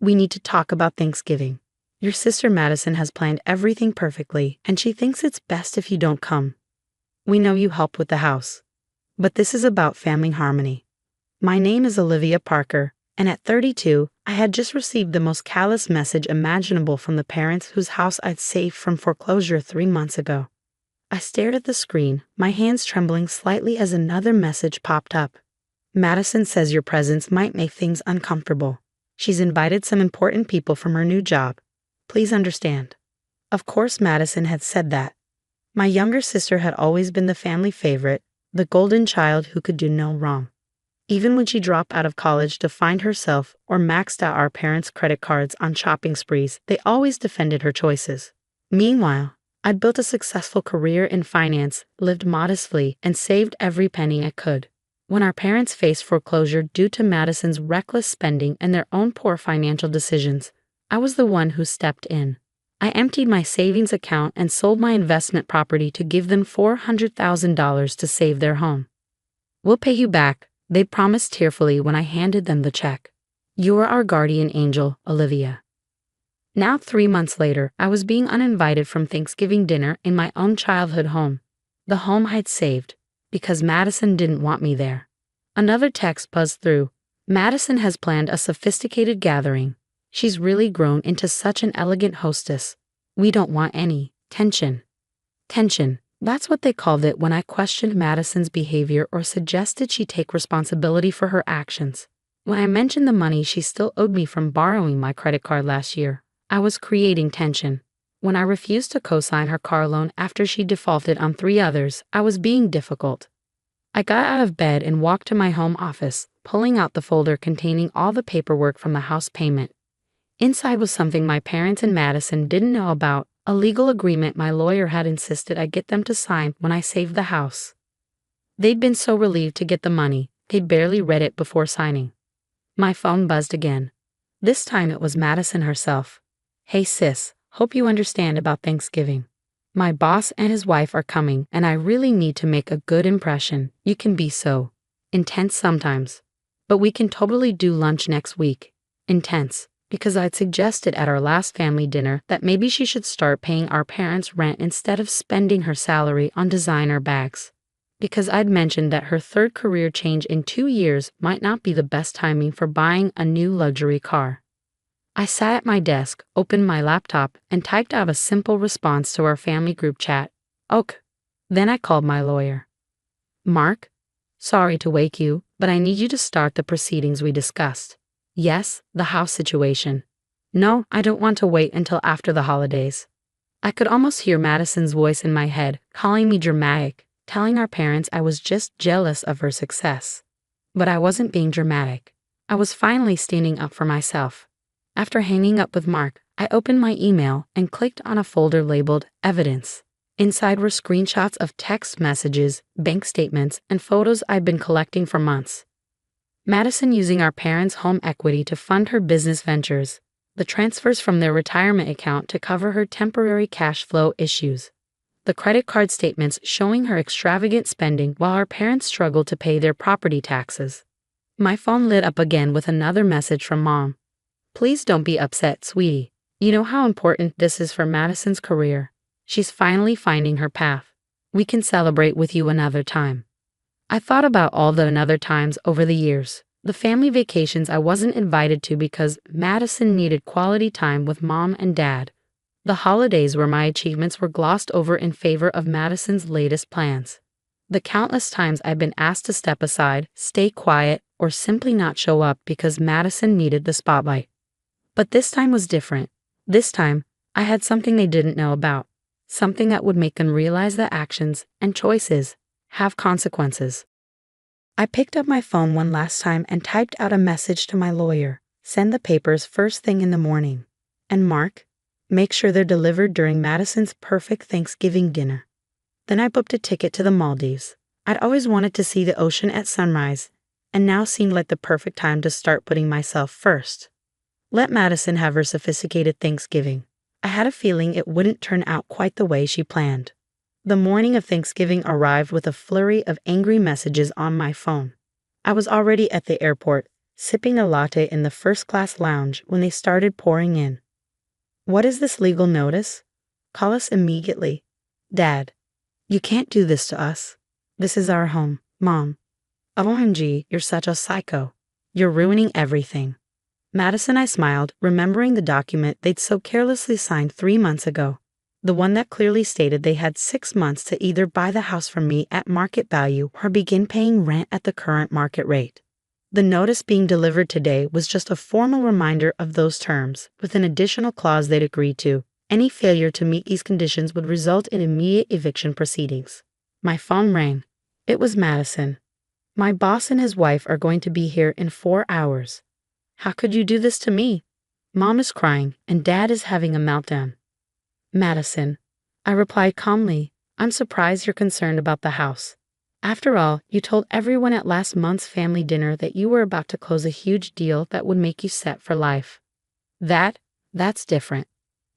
We need to talk about Thanksgiving. Your sister Madison has planned everything perfectly, and she thinks it's best if you don't come. We know you help with the house. But this is about family harmony. My name is Olivia Parker, and at 32, I had just received the most callous message imaginable from the parents whose house I'd saved from foreclosure 3 months ago. I stared at the screen, my hands trembling slightly as another message popped up. Madison says your presence might make things uncomfortable. She's invited some important people from her new job. Please understand. Of course Madison had said that. My younger sister had always been the family favorite, the golden child who could do no wrong. Even when she dropped out of college to find herself or maxed out our parents' credit cards on shopping sprees, they always defended her choices. Meanwhile, I'd built a successful career in finance, lived modestly, and saved every penny I could. When our parents faced foreclosure due to Madison's reckless spending and their own poor financial decisions, I was the one who stepped in. I emptied my savings account and sold my investment property to give them $400,000 to save their home. We'll pay you back, they promised tearfully when I handed them the check. You are our guardian angel, Olivia. Now 3 months later, I was being uninvited from Thanksgiving dinner in my own childhood home. The home I'd saved, because Madison didn't want me there. Another text buzzed through. Madison has planned a sophisticated gathering. She's really grown into such an elegant hostess. We don't want any tension. Tension, that's what they called it when I questioned Madison's behavior or suggested she take responsibility for her actions. When I mentioned the money she still owed me from borrowing my credit card last year, I was creating tension. When I refused to co-sign her car loan after she defaulted on 3 others, I was being difficult. I got out of bed and walked to my home office, pulling out the folder containing all the paperwork from the house payment. Inside was something my parents and Madison didn't know about, a legal agreement my lawyer had insisted I get them to sign when I saved the house. They'd been so relieved to get the money, they'd barely read it before signing. My phone buzzed again. This time it was Madison herself. Hey sis, hope you understand about Thanksgiving. My boss and his wife are coming and I really need to make a good impression. You can be so intense sometimes. But we can totally do lunch next week. Intense, because I'd suggested at our last family dinner that maybe she should start paying our parents' rent instead of spending her salary on designer bags. Because I'd mentioned that her 3rd career change in 2 years might not be the best timing for buying a new luxury car. I sat at my desk, opened my laptop, and typed out a simple response to our family group chat. Ok. Then I called my lawyer. Mark? Sorry to wake you, but I need you to start the proceedings we discussed. Yes, the house situation. No, I don't want to wait until after the holidays. I could almost hear Madison's voice in my head, calling me dramatic, telling our parents I was just jealous of her success. But I wasn't being dramatic. I was finally standing up for myself. After hanging up with Mark, I opened my email and clicked on a folder labeled Evidence. Inside were screenshots of text messages, bank statements, and photos I'd been collecting for months. Madison using our parents' home equity to fund her business ventures, the transfers from their retirement account to cover her temporary cash flow issues, the credit card statements showing her extravagant spending while our parents struggled to pay their property taxes. My phone lit up again with another message from Mom. Please don't be upset, sweetie. You know how important this is for Madison's career. She's finally finding her path. We can celebrate with you another time. I thought about all the another times over the years, the family vacations I wasn't invited to because Madison needed quality time with Mom and Dad, the holidays where my achievements were glossed over in favor of Madison's latest plans, the countless times I've been asked to step aside, stay quiet, or simply not show up because Madison needed the spotlight. But this time was different. This time, I had something they didn't know about, something that would make them realize that actions and choices have consequences. I picked up my phone one last time and typed out a message to my lawyer. Send the papers first thing in the morning. And Mark, make sure they're delivered during Madison's perfect Thanksgiving dinner. Then I booked a ticket to the Maldives. I'd always wanted to see the ocean at sunrise, and now seemed like the perfect time to start putting myself first. Let Madison have her sophisticated Thanksgiving. I had a feeling it wouldn't turn out quite the way she planned. The morning of Thanksgiving arrived with a flurry of angry messages on my phone. I was already at the airport, sipping a latte in the first-class lounge when they started pouring in. "What is this legal notice? Call us immediately." "Dad, you can't do this to us. This is our home." "Mom, OMG, you're such a psycho. You're ruining everything." Madison and I smiled, remembering the document they'd so carelessly signed 3 months ago. The one that clearly stated they had 6 months to either buy the house from me at market value or begin paying rent at the current market rate. The notice being delivered today was just a formal reminder of those terms, with an additional clause they'd agreed to. Any failure to meet these conditions would result in immediate eviction proceedings. My phone rang. It was Madison. "My boss and his wife are going to be here in 4 hours. How could you do this to me? Mom is crying and Dad is having a meltdown." "Madison," I replied calmly, "I'm surprised you're concerned about the house. After all, you told everyone at last month's family dinner that you were about to close a huge deal that would make you set for life." That's different.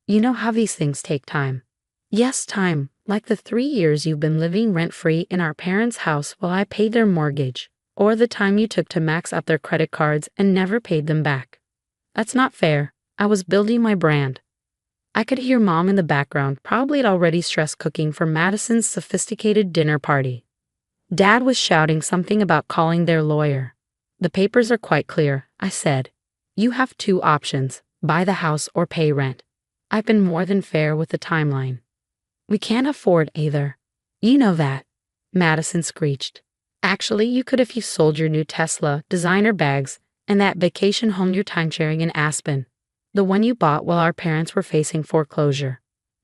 You know how these things take time." "Yes, time, like the 3 years you've been living rent-free in our parents' house while I paid their mortgage, or the time you took to max out their credit cards and never paid them back. That's not fair. I was building my brand." I could hear Mom in the background, probably had already stress cooking for Madison's sophisticated dinner party. Dad was shouting something about calling their lawyer. "The papers are quite clear," I said. "You have 2 options, buy the house or pay rent. I've been more than fair with the timeline." "We can't afford either. You know that," Madison screeched. "Actually, you could if you sold your new Tesla, designer bags, and that vacation home you're timesharing in Aspen. The one you bought while our parents were facing foreclosure."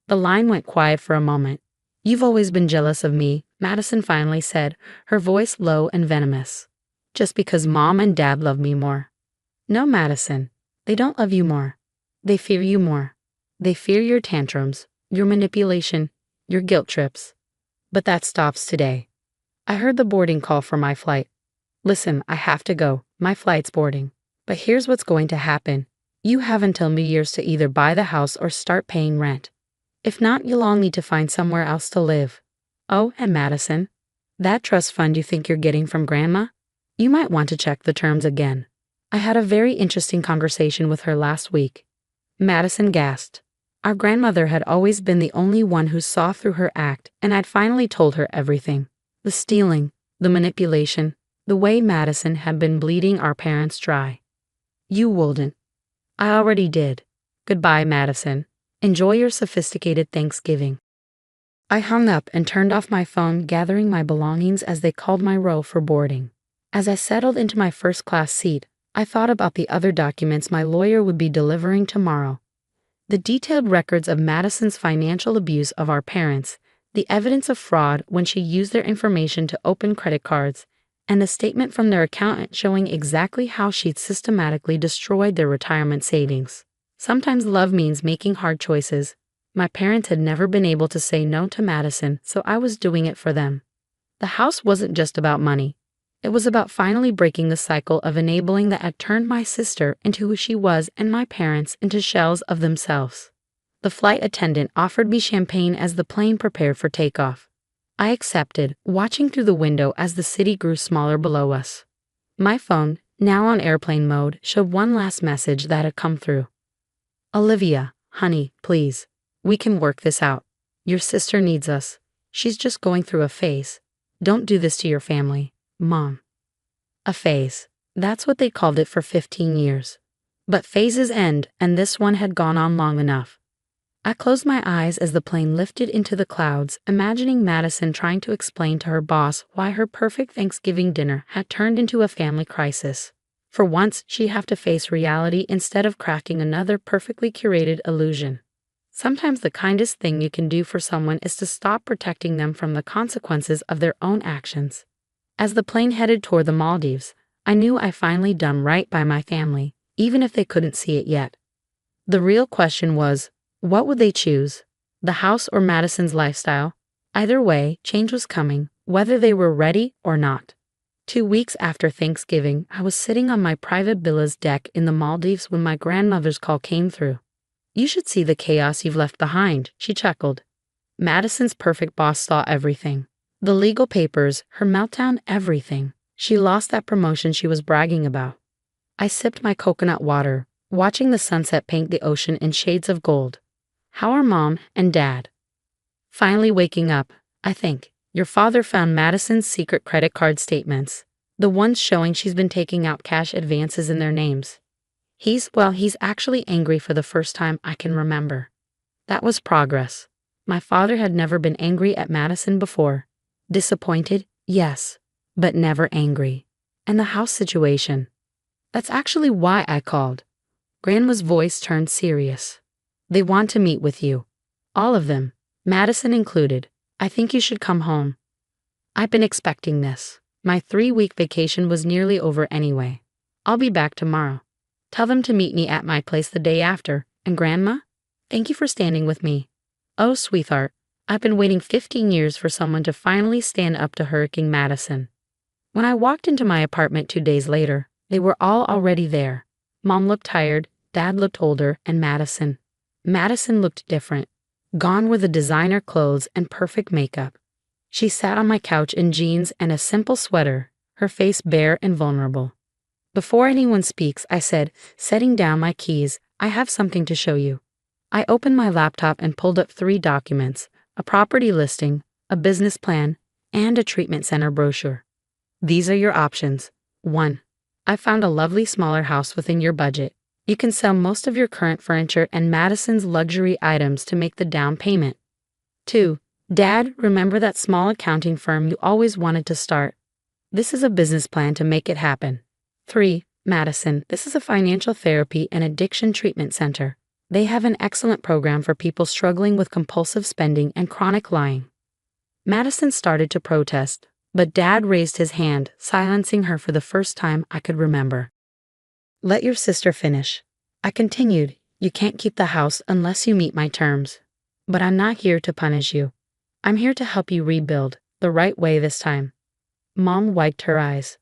The line went quiet for a moment. "You've always been jealous of me," Madison finally said, her voice low and venomous. "Just because Mom and Dad love me more." "No, Madison. They don't love you more. They fear you more. They fear your tantrums, your manipulation, your guilt trips. But that stops today. I heard the boarding call for my flight. Listen, I have to go. My flight's boarding. But here's what's going to happen. You have until New Year's to either buy the house or start paying rent. If not, you'll all need to find somewhere else to live. Oh, and Madison, that trust fund you think you're getting from Grandma? You might want to check the terms again. I had a very interesting conversation with her last week." Madison gasped. Our grandmother had always been the only one who saw through her act, and I'd finally told her everything. The stealing, the manipulation, the way Madison had been bleeding our parents dry. "You wouldn't." "I already did. Goodbye, Madison. Enjoy your sophisticated Thanksgiving." I hung up and turned off my phone, gathering my belongings as they called my row for boarding. As I settled into my first-class seat, I thought about the other documents my lawyer would be delivering tomorrow. The detailed records of Madison's financial abuse of our parents, the evidence of fraud when she used their information to open credit cards, and the statement from their accountant showing exactly how she'd systematically destroyed their retirement savings. Sometimes love means making hard choices. My parents had never been able to say no to Madison, so I was doing it for them. The house wasn't just about money. It was about finally breaking the cycle of enabling that had turned my sister into who she was and my parents into shells of themselves. The flight attendant offered me champagne as the plane prepared for takeoff. I accepted, watching through the window as the city grew smaller below us. My phone, now on airplane mode, showed one last message that had come through. "Olivia, honey, please. We can work this out. Your sister needs us. She's just going through a phase. Don't do this to your family. Mom." A phase. That's what they called it for 15 years. But phases end, and this one had gone on long enough. I closed my eyes as the plane lifted into the clouds, imagining Madison trying to explain to her boss why her perfect Thanksgiving dinner had turned into a family crisis. For once, she'd have to face reality instead of crafting another perfectly curated illusion. Sometimes the kindest thing you can do for someone is to stop protecting them from the consequences of their own actions. As the plane headed toward the Maldives, I knew I finally done right by my family, even if they couldn't see it yet. The real question was, what would they choose? The house or Madison's lifestyle? Either way, change was coming, whether they were ready or not. 2 weeks after Thanksgiving, I was sitting on my private villa's deck in the Maldives when my grandmother's call came through. "You should see the chaos you've left behind," she chuckled. Madison's perfect boss saw everything. The legal papers, her meltdown, everything. She lost that promotion she was bragging about. I sipped my coconut water, watching the sunset paint the ocean in shades of gold. How are Mom and Dad? Finally waking up, I think. Your father found Madison's secret credit card statements, the ones showing she's been taking out cash advances in their names. He's actually angry for the first time I can remember. That was progress. My father had never been angry at Madison before. Disappointed, yes, but never angry. And the house situation. That's actually why I called. Grandma's voice turned serious. They want to meet with you. All of them, Madison included. I think you should come home. I've been expecting this. My 3-week vacation was nearly over anyway. I'll be back tomorrow. Tell them to meet me at my place the day after. And Grandma? Thank you for standing with me. Oh, sweetheart, I've been waiting 15 years for someone to finally stand up to Hurricane Madison. When I walked into my apartment 2 days later, they were all already there. Mom looked tired, Dad looked older, and Madison looked different. Gone were the designer clothes and perfect makeup. She sat on my couch in jeans and a simple sweater, her face bare and vulnerable. Before anyone speaks, I said, setting down my keys, I have something to show you. I opened my laptop and pulled up 3 documents, a property listing, a business plan, and a treatment center brochure. These are your options. 1. I found a lovely smaller house within your budget. You can sell most of your current furniture and Madison's luxury items to make the down payment. 2. Dad, remember that small accounting firm you always wanted to start? This is a business plan to make it happen. 3. Madison, this is a financial therapy and addiction treatment center. They have an excellent program for people struggling with compulsive spending and chronic lying. Madison started to protest, but Dad raised his hand, silencing her for the first time I could remember. Let your sister finish. I continued, you can't keep the house unless you meet my terms. But I'm not here to punish you. I'm here to help you rebuild, the right way this time. Mom wiped her eyes.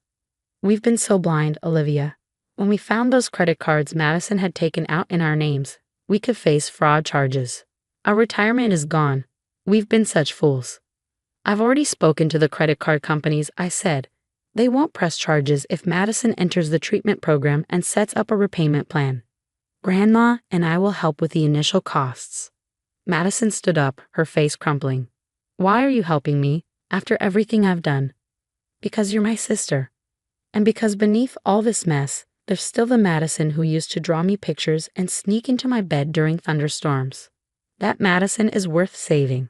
We've been so blind, Olivia. When we found those credit cards Madison had taken out in our names, we could face fraud charges. Our retirement is gone. We've been such fools. I've already spoken to the credit card companies, I said. They won't press charges if Madison enters the treatment program and sets up a repayment plan. Grandma and I will help with the initial costs. Madison stood up, her face crumpling. Why are you helping me, after everything I've done? Because you're my sister. And because beneath all this mess, there's still the Madison who used to draw me pictures and sneak into my bed during thunderstorms. That Madison is worth saving.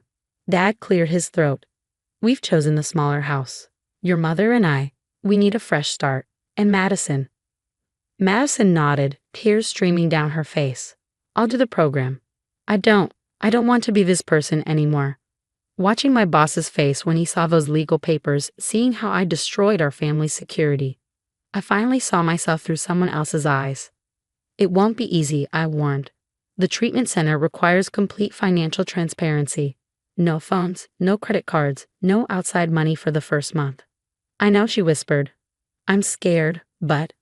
Dad cleared his throat. We've chosen the smaller house. Your mother and I. We need a fresh start. And Madison. Madison nodded, tears streaming down her face. I'll do the program. I don't want to be this person anymore. Watching my boss's face when he saw those legal papers, seeing how I destroyed our family's security, I finally saw myself through someone else's eyes. It won't be easy, I warned. The treatment center requires complete financial transparency. No phones, no credit cards, no outside money for the first month. I know, she whispered. I'm scared, but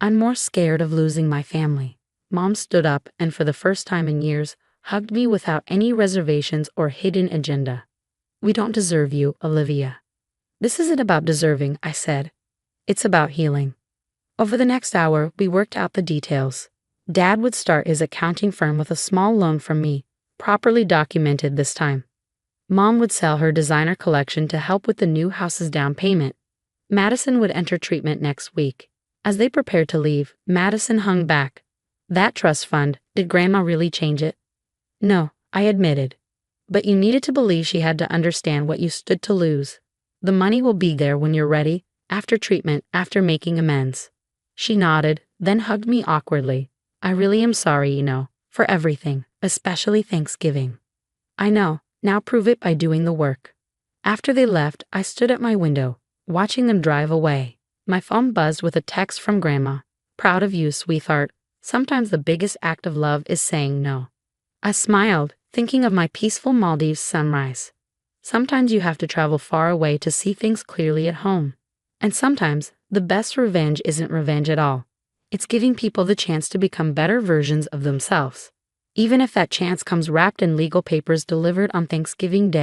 I'm more scared of losing my family. Mom stood up and for the first time in years, hugged me without any reservations or hidden agenda. We don't deserve you, Olivia. This isn't about deserving, I said. It's about healing. Over the next hour, we worked out the details. Dad would start his accounting firm with a small loan from me, properly documented this time. Mom would sell her designer collection to help with the new house's down payment. Madison would enter treatment next week. As they prepared to leave, Madison hung back. That trust fund, did Grandma really change it? No, I admitted. But you needed to believe she had to understand what you stood to lose. The money will be there when you're ready, after treatment, after making amends. She nodded, then hugged me awkwardly. I really am sorry, for everything, especially Thanksgiving. I know, now prove it by doing the work. After they left, I stood at my window, watching them drive away. My phone buzzed with a text from Grandma. Proud of you, sweetheart. Sometimes the biggest act of love is saying no. I smiled, thinking of my peaceful Maldives sunrise. Sometimes you have to travel far away to see things clearly at home. And sometimes, the best revenge isn't revenge at all. It's giving people the chance to become better versions of themselves. Even if that chance comes wrapped in legal papers delivered on Thanksgiving Day.